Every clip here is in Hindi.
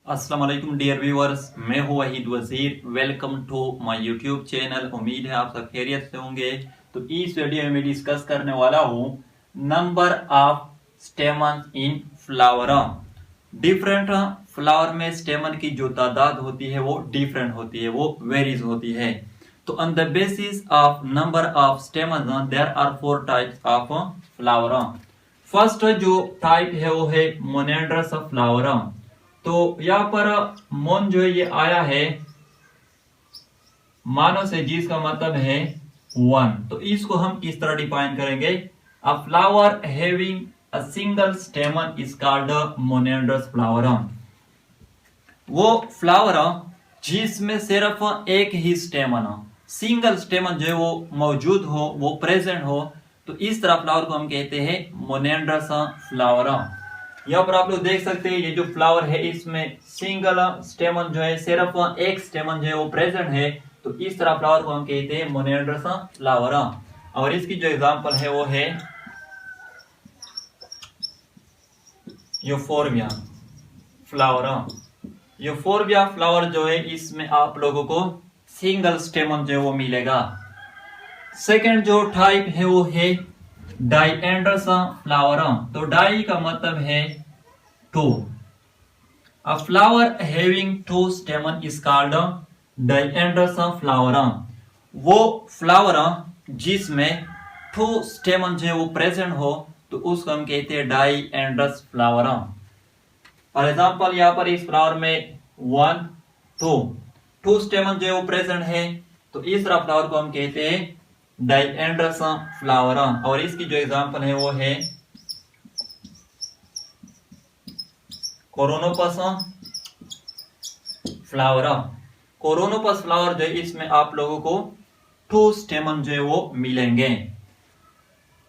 अस्सलाम वालेकुम डियर व्यूअर्स, मैं हूं Waheed Wazir. Welcome to my YouTube channel. उम्मीद है आप सब खैरियत से होंगे। तो इस वीडियो में मैं डिस्कस करने वाला हूं number of स्टेमन in flower. Different flower में स्टेमन की जो तादाद होती है वो डिफरेंट होती है, वो वेरीज होती है। तो on the basis of number of stamen there are 4 types of flower. First जो टाइप है वो है मोनेड्रस फ्लावर। तो यहाँ पर मोन जो है ये आया है मानव से, जिसका मतलब है 1। तो इसको हम इस तरह डिफाइन करेंगे, a flower having a single stamen is called monandrous flower. वो फ्लावर जिसमें सिर्फ एक ही स्टेमन, सिंगल स्टेमन जो है वो मौजूद हो, वो प्रेजेंट हो, तो इस तरह फ्लावर को हम कहते हैं मोनेड्रस फ्लावर। यहाँ पर आप लोग देख सकते हैं ये जो फ्लावर है इसमें सिंगल स्टेमन जो है, सिर्फ एक स्टेमन जो है वो प्रेजेंट है। तो इस तरह फ्लावर को हम कहते हैं मोनेड्रस फ्लावर। और इसकी जो एग्जांपल है वो है यूफोर्बिया फ्लावर। यूफोर्बिया फ्लावर जो है इसमें आप लोगों को सिंगल स्टेमन जो है वो मिलेगा। सेकेंड जो टाइप है वो है डाइएंड्रस फ्लावर। तो डाई का मतलब है 2। A flower having 2 stamen is called diandrous flower. वो फ्लावर जिसमें 2 स्टेमन जो है वो प्रेजेंट हो, तो उसको हम कहते हैं डाइएंड्रस फ्लावर। फॉर एग्जांपल यहाँ पर इस फ्लावर में 1 2 स्टेमन जो है वो प्रेजेंट है, तो इस तरह फ्लावर को हम कहते हैं डाइएंड्रस फ्लावर। और इसकी जो एग्जांपल है वो है कोरोनोपस फ्लावर। कोरोनोपस फ्लावर जो है इसमें आप लोगों को 2 स्टेमन जो है वो मिलेंगे।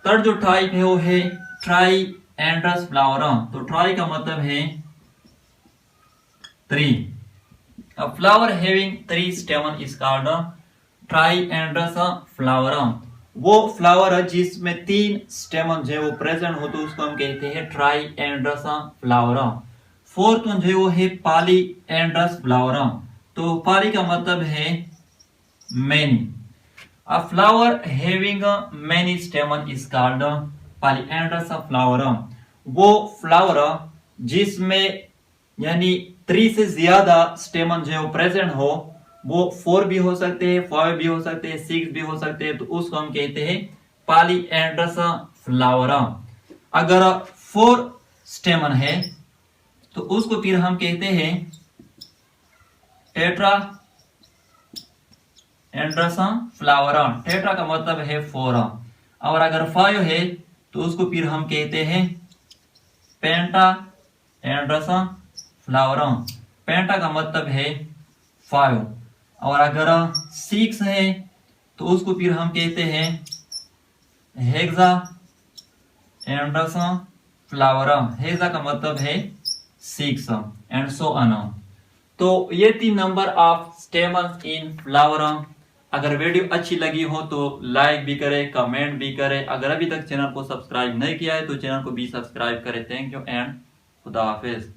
थर्ड जो टाइप है वो है ट्राइएंड्रस फ्लावर। तो ट्राई का मतलब है 3। A flower having 3 stamen is called triandrous flower. वो फ्लावर जिसमें 3 स्टेमन जो है वो प्रेजेंट हो, तो उसको हम कहते हैं ट्राइएंड्रस फ्लावर। फोर्थ वन जो है वो है पॉलीएंड्रस फ्लावर। तो पॉली का मतलब है many. A flower having many स्टेमन is called polyandrous flower. वो फ्लावर जिसमें यानी 3 से ज्यादा स्टेमन जो है वो प्रेजेंट हो, वो 4 भी हो सकते हैं, 5 भी हो सकते हैं, 6 भी हो सकते हैं, तो उसको हम कहते हैं पॉलीएंड्रस फ्लावर। अगर 4 स्टेमन है तो उसको फिर हम कहते हैं टेट्रा एंड्रस फ्लावर। टेट्रा का मतलब है 4। और अगर 5 है तो उसको फिर हम कहते हैं पेंटा एंड्रस फ्लावर। पेंटा का मतलब है 5। और अगर 6 है तो उसको फिर हम कहते हैं हेक्सा एंड्रस फ्लावर। हेक्सा का मतलब है 6 एंड सो ऑन। तो ये 3 नंबर ऑफ स्टेमन इन फ्लावर। अगर वीडियो अच्छी लगी हो तो लाइक भी करें, कमेंट भी करें। अगर अभी तक चैनल को सब्सक्राइब नहीं किया है तो चैनल को भी सब्सक्राइब करें। थैंक यू एंड खुदा हाफिज।